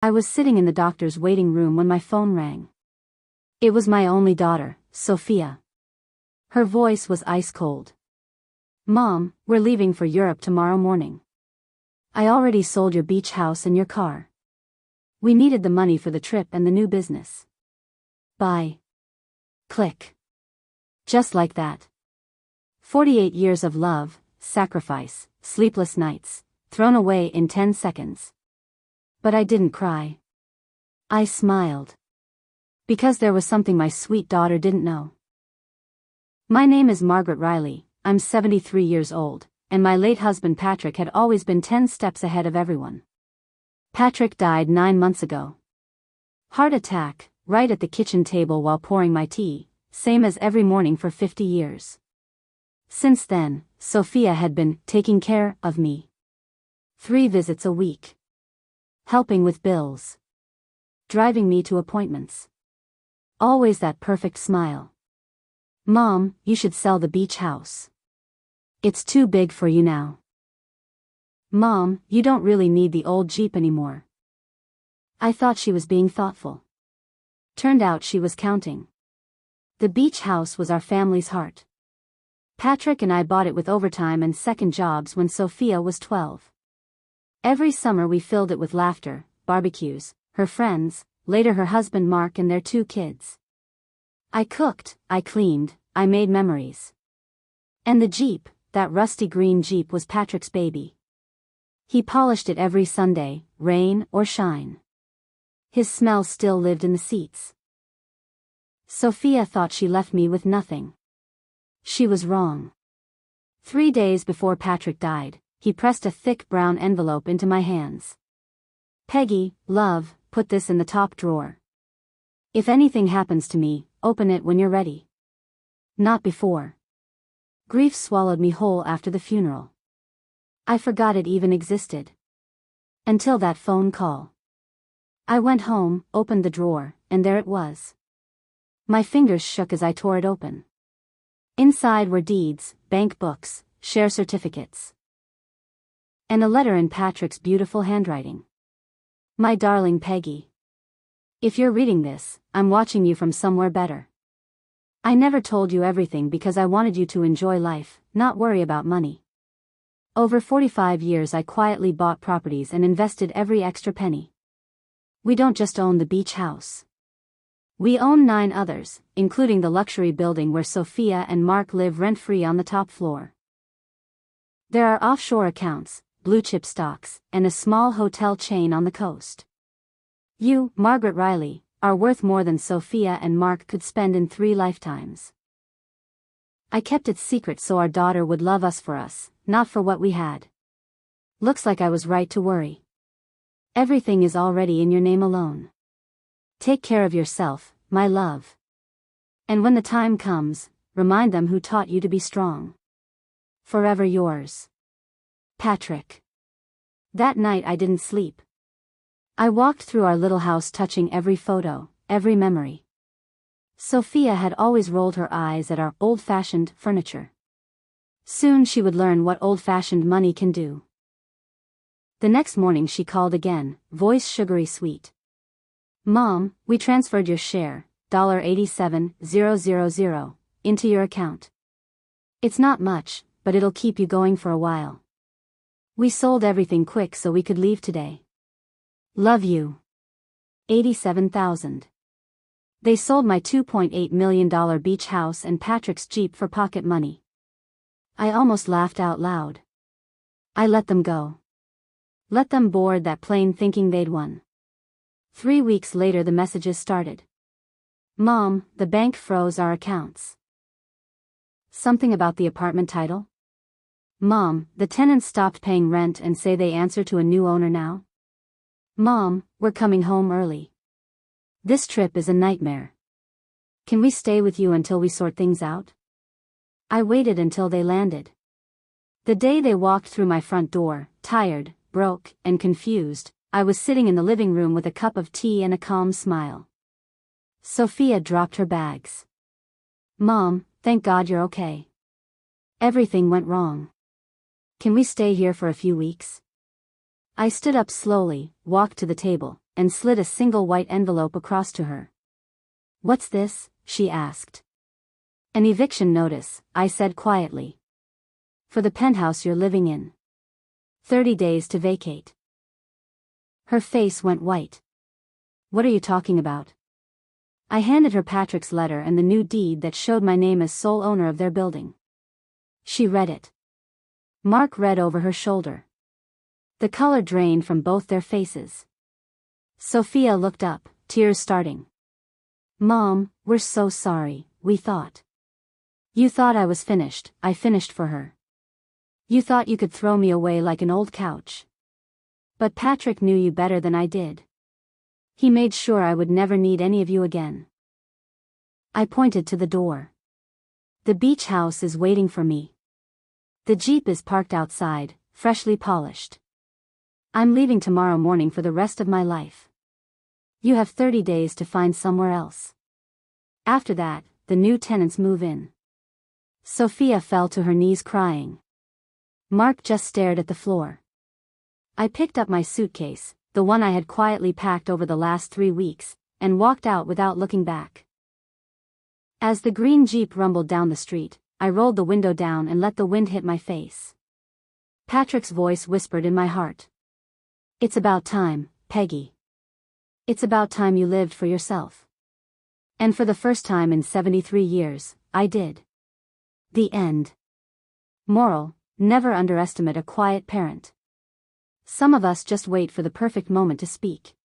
I was sitting in the doctor's waiting room when my phone rang. It was my only daughter, Sophia. Her voice was ice cold. "Mom, we're leaving for Europe tomorrow morning. I already sold your beach house and your car. We needed the money for the trip and the new business. Bye." Click. Just like that. 48 years of love, sacrifice, sleepless nights, thrown away in 10 seconds. But I didn't cry. I smiled. Because there was something my sweet daughter didn't know. My name is Margaret Riley, I'm 73 years old, and my late husband Patrick had always been 10 steps ahead of everyone. Patrick died 9 months ago. Heart attack, right at the kitchen table while pouring my tea, same as every morning for 50 years. Since then, Sophia had been taking care of me. 3 visits a week. Helping with bills. Driving me to appointments. Always that perfect smile. "Mom, you should sell the beach house. It's too big for you now. Mom, you don't really need the old Jeep anymore." I thought she was being thoughtful. Turned out she was counting. The beach house was our family's heart. Patrick and I bought it with overtime and second jobs when Sophia was 12. Every summer we filled it with laughter, barbecues, her friends, later her husband Mark and their 2 kids. I cooked, I cleaned, I made memories. And the Jeep, that rusty green Jeep, was Patrick's baby. He polished it every Sunday, rain or shine. His smell still lived in the seats. Sophia thought she left me with nothing. She was wrong. 3 days before Patrick died, he pressed a thick brown envelope into my hands. "Peggy, love, put this in the top drawer. If anything happens to me, open it when you're ready. Not before." Grief swallowed me whole after the funeral. I forgot it even existed. Until that phone call. I went home, opened the drawer, and there it was. My fingers shook as I tore it open. Inside were deeds, bank books, share certificates. And a letter in Patrick's beautiful handwriting. "My darling Peggy. If you're reading this, I'm watching you from somewhere better. I never told you everything because I wanted you to enjoy life, not worry about money. Over 45 years I quietly bought properties and invested every extra penny. We don't just own the beach house. We own 9 others, including the luxury building where Sophia and Mark live rent-free on the top floor. There are offshore accounts, blue-chip stocks, and a small hotel chain on the coast. You, Margaret Riley, are worth more than Sophia and Mark could spend in 3 lifetimes. I kept it secret so our daughter would love us for us, not for what we had. Looks like I was right to worry. Everything is already in your name alone. Take care of yourself, my love. And when the time comes, remind them who taught you to be strong. Forever yours. Patrick." That night I didn't sleep. I walked through our little house touching every photo, every memory. Sophia had always rolled her eyes at our old-fashioned furniture. Soon she would learn what old-fashioned money can do. The next morning she called again, voice sugary sweet. "Mom, we transferred your share, $87,000, into your account. It's not much, but it'll keep you going for a while. We sold everything quick so we could leave today. Love you. 87,000. They sold my $2.8 million beach house and Patrick's Jeep for pocket money. I almost laughed out loud. I let them go. Let them board that plane thinking they'd won. 3 weeks later the messages started. "Mom, the bank froze our accounts." Something about the apartment title? "Mom, the tenants stopped paying rent and say they answer to a new owner now." "Mom, we're coming home early. This trip is a nightmare. Can we stay with you until we sort things out?" I waited until they landed. The day they walked through my front door, tired, broke, and confused, I was sitting in the living room with a cup of tea and a calm smile. Sophia dropped her bags. "Mom, thank God you're okay. Everything went wrong. Can we stay here for a few weeks?" I stood up slowly, walked to the table, and slid a single white envelope across to her. "What's this?" she asked. "An eviction notice," I said quietly. "For the penthouse you're living in. 30 days to vacate." Her face went white. "What are you talking about?" I handed her Patrick's letter and the new deed that showed my name as sole owner of their building. She read it. Mark read over her shoulder. The color drained from both their faces. Sophia looked up, tears starting. "Mom, we're so sorry, we thought. You thought I was finished, I finished for her. You thought you could throw me away like an old couch. But Patrick knew you better than I did. He made sure I would never need any of you again." I pointed to the door. "The beach house is waiting for me. The Jeep is parked outside, freshly polished. I'm leaving tomorrow morning for the rest of my life. You have 30 days to find somewhere else. After that, the new tenants move in." Sophia fell to her knees crying. Mark just stared at the floor. I picked up my suitcase, the one I had quietly packed over the last 3 weeks, and walked out without looking back. As the green Jeep rumbled down the street, I rolled the window down and let the wind hit my face. Patrick's voice whispered in my heart. "It's about time, Peggy. It's about time you lived for yourself." And for the first time in 73 years, I did. The end. Moral: never underestimate a quiet parent. Some of us just wait for the perfect moment to speak.